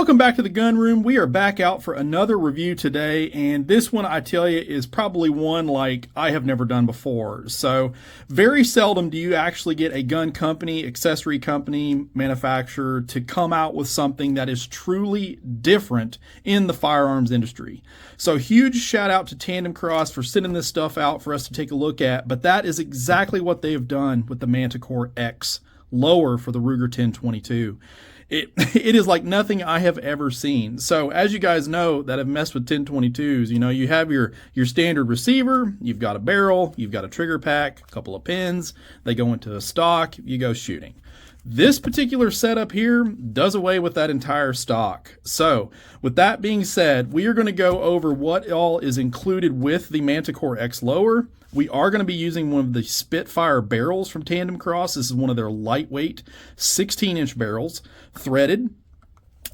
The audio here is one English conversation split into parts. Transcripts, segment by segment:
Welcome back to the gun room. We are back out for another review today, and this one, I tell you, is probably one like I have never done before. So very seldom do you actually get a gun company, accessory company, manufacturer to come out with something that is truly different in the firearms industry. So huge shout out to Tandemkross for sending this stuff out for us to take a look at, but that is exactly what they've done with the Manticore X lower for the Ruger 1022. It is like nothing I have ever seen. So as you guys know that have messed with 1022s, you know, you have your standard receiver, you've got a barrel, you've got a trigger pack, a couple of pins, they go into the stock, you go shooting. This particular setup here does away with that entire stock. So with that being said, we are going to go over what all is included with the Manticore X lower. We are going to be using one of the Spitfire barrels from Tandemkross. This is one of their lightweight 16-inch barrels, threaded.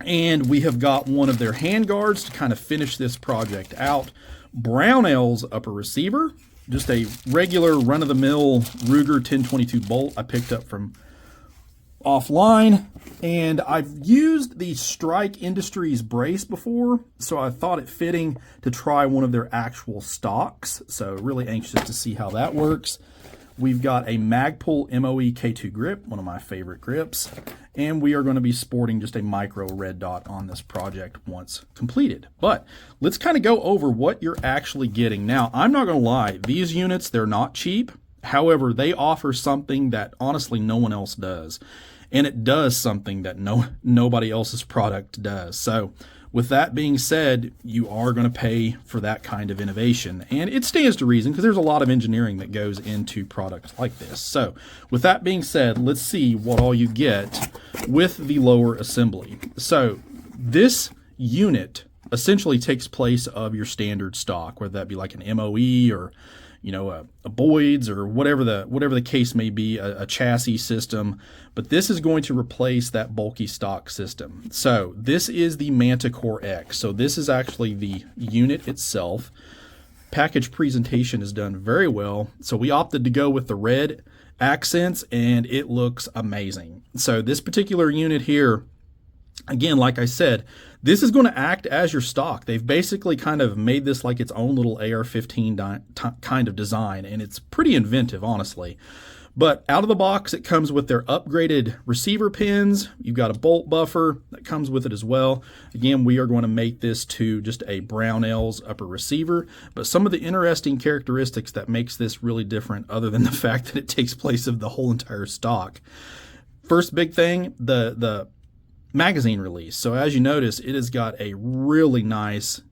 And we have got one of their handguards to kind of finish this project out. Brownell's upper receiver, just a regular run-of-the-mill Ruger 1022 bolt I picked up from offline, and I've used the Strike Industries brace before, so I thought it fitting to try one of their actual stocks. So really anxious to see how that works. We've got a Magpul MOE K2 grip, one of my favorite grips, and we are going to be sporting just a micro red dot on this project once completed. But let's kind of go over what you're actually getting. Now, I'm not going to lie, these units, they're not cheap. However, they offer something that honestly no one else does. And it does something that nobody else's product does. So with that being said, you are going to pay for that kind of innovation. And it stands to reason because there's a lot of engineering that goes into products like this. So with that being said, let's see what all you get with the lower assembly. So this unit essentially takes place of your standard stock, whether that be like an MOE or a Boyd's or whatever the case may be, a chassis system, but this is going to replace that bulky stock system. So this is the Manticore X. So this is actually the unit itself. Package presentation is done very well. So we opted to go with the red accents, and it looks amazing. So this particular unit here, again, like I said, this is going to act as your stock. They've basically kind of made this like its own little AR-15 kind of design, and it's pretty inventive, honestly. But out of the box, it comes with their upgraded receiver pins. You've got a bolt buffer that comes with it as well. Again, we are going to make this to just a Brownell's upper receiver. But some of the interesting characteristics that makes this really different, other than the fact that it takes place of the whole entire stock. First big thing, the magazine release. So as you notice, it has got a really nice,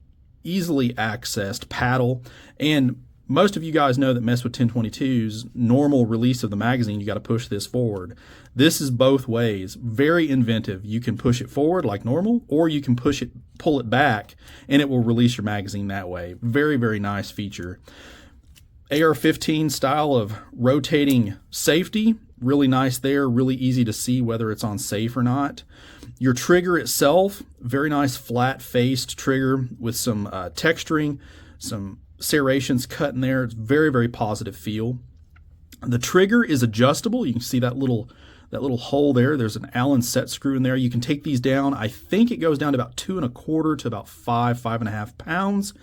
easily accessed paddle, and most of you guys know that mess with 1022's normal release of the magazine, you got to push this forward. This is both ways, very inventive. You can push it forward like normal, or you can pull it back, and it will release your magazine that way. Very, very nice feature. AR-15 style of rotating safety, really nice there, really easy to see whether it's on safe or not. Your trigger itself, very nice flat-faced trigger with some texturing, some serrations cut in there. It's very, very positive feel. The trigger is adjustable. You can see that little hole there. There's an Allen set screw in there. You can take these down. I think it goes down to about 2.25 to about 5.5 pounds.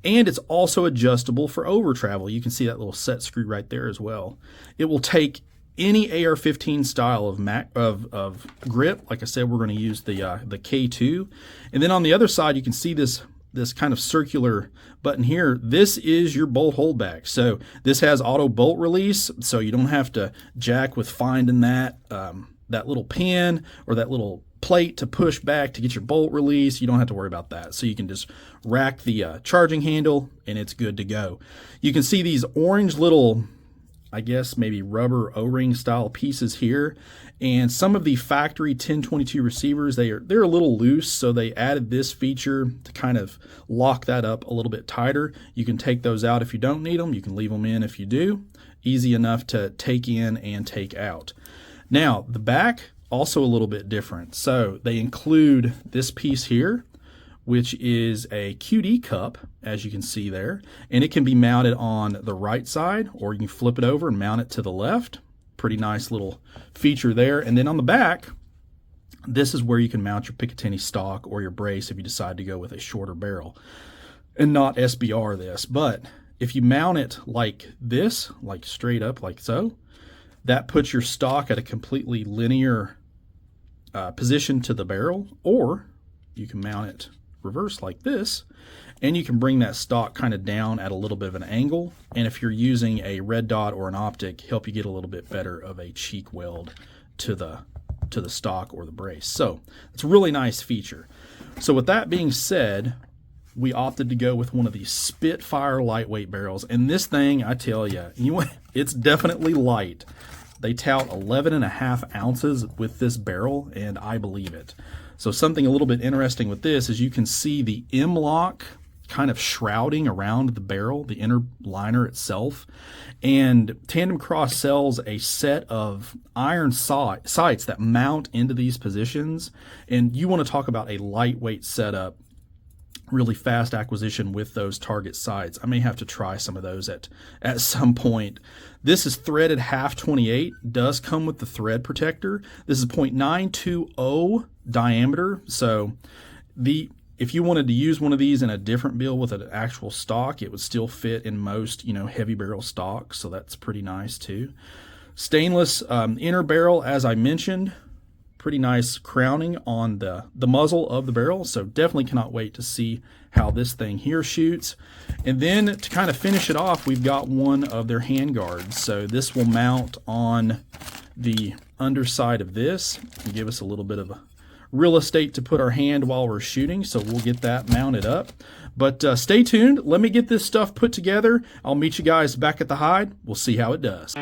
And it's also adjustable for over travel. You can see that little set screw right there as well. It will take any AR-15 style of grip. Like I said, we're going to use the K2. And then on the other side, you can see this kind of circular button here. This is your bolt holdback. So this has auto bolt release, so you don't have to jack with finding that little pin or that little plate to push back to get your bolt release. You don't have to worry about that. So you can just rack the charging handle and it's good to go. You can see these orange little, I guess maybe rubber O-ring style pieces here, and some of the factory 1022 receivers, they're a little loose, so they added this feature to kind of lock that up a little bit tighter. You can take those out if you don't need them. You can leave them in if you do. Easy enough to take in and take out. Now the back, also a little bit different. So they include this piece here, which is a QD cup, as you can see there, and it can be mounted on the right side, or you can flip it over and mount it to the left. Pretty nice little feature there. And then on the back, This is where you can mount your Picatinny stock or your brace if you decide to go with a shorter barrel and not SBR this. But if you mount it like this, like straight up like so, that puts your stock at a completely linear position to the barrel. Or you can mount it reverse like this, and you can bring that stock kind of down at a little bit of an angle. And if you're using a red dot or an optic, help you get a little bit better of a cheek weld to the stock or the brace. So it's a really nice feature. So with that being said, we opted to go with one of these Spitfire lightweight barrels. And this thing, I tell you, it's definitely light. They tout 11.5 ounces with this barrel, and I believe it. So something a little bit interesting with this is you can see the M-lock kind of shrouding around the barrel, the inner liner itself. And Tandemkross sells a set of iron sights that mount into these positions. And you want to talk about a lightweight setup, really fast acquisition with those target sights. I may have to try some of those at some point. This is threaded half 28, does come with the thread protector. This is 0.920 diameter. So if you wanted to use one of these in a different bill with an actual stock, it would still fit in most, heavy barrel stocks. So that's pretty nice too. Stainless inner barrel, as I mentioned. Pretty nice crowning on the muzzle of the barrel. So definitely cannot wait to see how this thing here shoots. And then to kind of finish it off, we've got one of their hand guards. So this will mount on the underside of this and give us a little bit of real estate to put our hand while we're shooting. So we'll get that mounted up. But stay tuned. Let me get this stuff put together. I'll meet you guys back at the hide. We'll see how it does.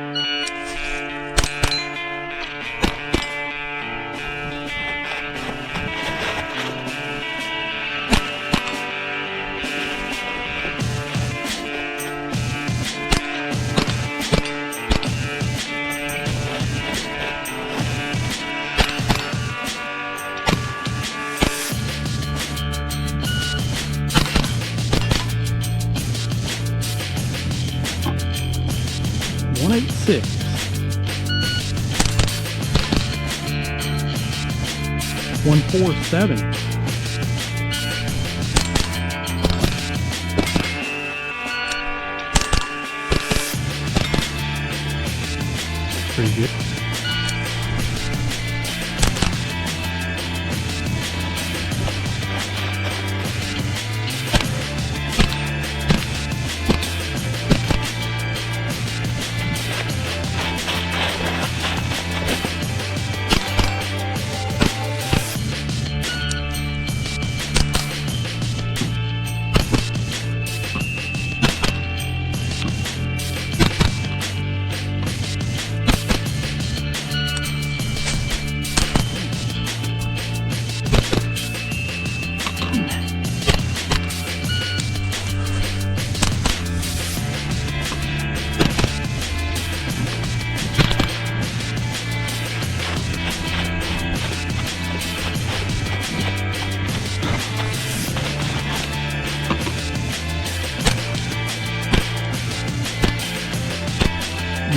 Six. 147. Pretty good.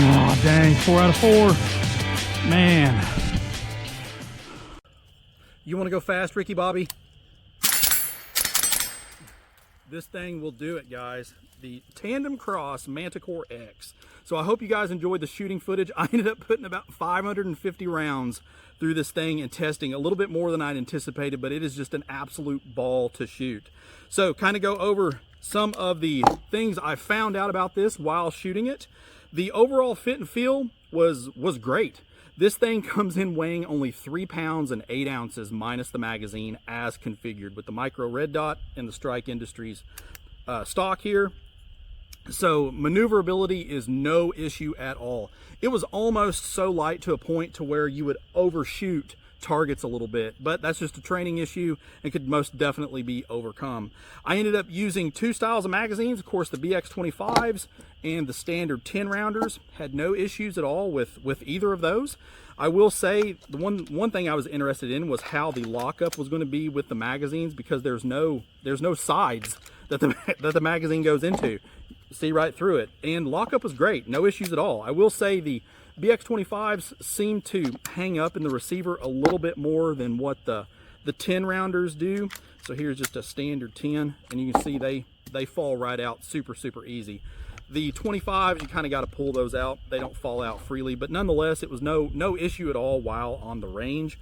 Oh, dang, 4 out of 4. Man. You want to go fast, Ricky Bobby? This thing will do it, guys. The Tandemkross Manticore X. So I hope you guys enjoyed the shooting footage. I ended up putting about 550 rounds through this thing and testing, a little bit more than I'd anticipated, but it is just an absolute ball to shoot. So kind of go over some of the things I found out about this while shooting it. The overall fit and feel was great. This thing comes in weighing only 3 pounds and 8 ounces minus the magazine as configured with the micro red dot and the Strike Industries stock here. So maneuverability is no issue at all. It was almost so light to a point to where you would overshoot targets a little bit, but that's just a training issue and could most definitely be overcome. I ended up using 2 styles of magazines, of course the BX25s and the standard 10 rounders. Had no issues at all with either of those. I will say the one thing I was interested in was how the lockup was going to be with the magazines, because there's no sides that the magazine goes into. See right through it, and lockup was great, no issues at all. I will say the BX25s seem to hang up in the receiver a little bit more than what the 10 rounders do. So here's just a standard 10, and you can see they fall right out super easy. The 25s, you kind of got to pull those out. They don't fall out freely, but nonetheless, it was no issue at all while on the range.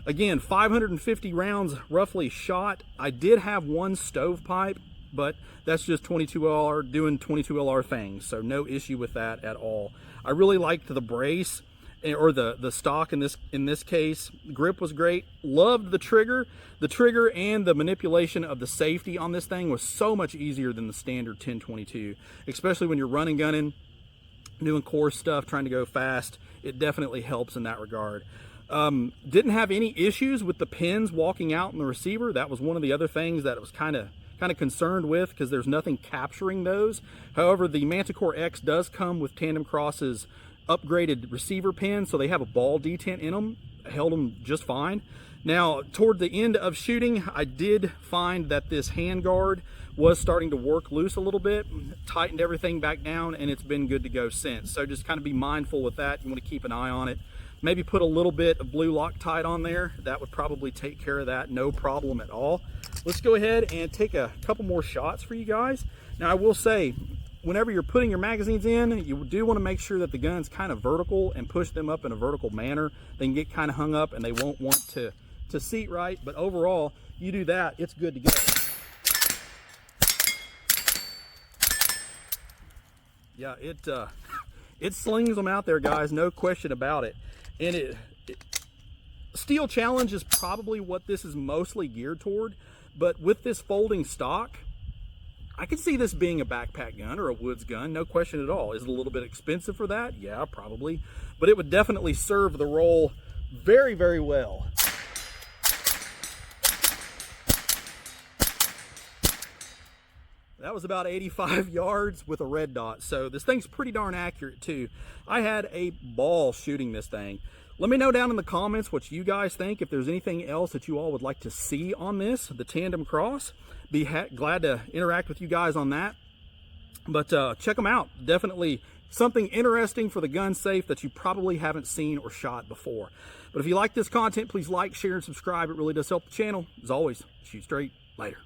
Again, 550 rounds roughly shot. I did have one stovepipe, but that's just 22LR doing 22LR things, so no issue with that at all. I really liked the brace, or the stock in this case. Grip was great. Loved the trigger. The trigger and the manipulation of the safety on this thing was so much easier than the standard 1022, especially when you're running gunning, doing course stuff, trying to go fast. It definitely helps in that regard. Didn't have any issues with the pins walking out in the receiver. That was one of the other things that I was kind of concerned with, because there's nothing capturing those. However, the Manticore X does come with Tandemkross's upgraded receiver pin, so they have a ball detent in them. Held them just fine. Now, toward the end of shooting, I did find that this hand guard was starting to work loose a little bit. Tightened everything back down, and it's been good to go since. So just kind of be mindful with that. You want to keep an eye on it. Maybe put a little bit of blue Loctite on there. That would probably take care of that, no problem at all. Let's go ahead and take a couple more shots for you guys. Now, I will say, whenever you're putting your magazines in, you do want to make sure that the gun's kind of vertical and push them up in a vertical manner. They can get kind of hung up and they won't want to seat right, but overall, you do that, it's good to go. Yeah, it slings them out there, guys, no question about it. And Steel Challenge is probably what this is mostly geared toward, but with this folding stock, I could see this being a backpack gun or a woods gun, no question at all. Is it a little bit expensive for that? Yeah, probably. But it would definitely serve the role very well. That was about 85 yards with a red dot, so this thing's pretty darn accurate too. I had a ball shooting this thing. Let me know down in the comments what you guys think. If there's anything else that you all would like to see on this, the Tandemkross, be glad to interact with you guys on that. But check them out. Definitely something interesting for the gun safe that you probably haven't seen or shot before. But if you like this content, please like, share, and subscribe. It really does help the channel. As always, shoot straight. Later.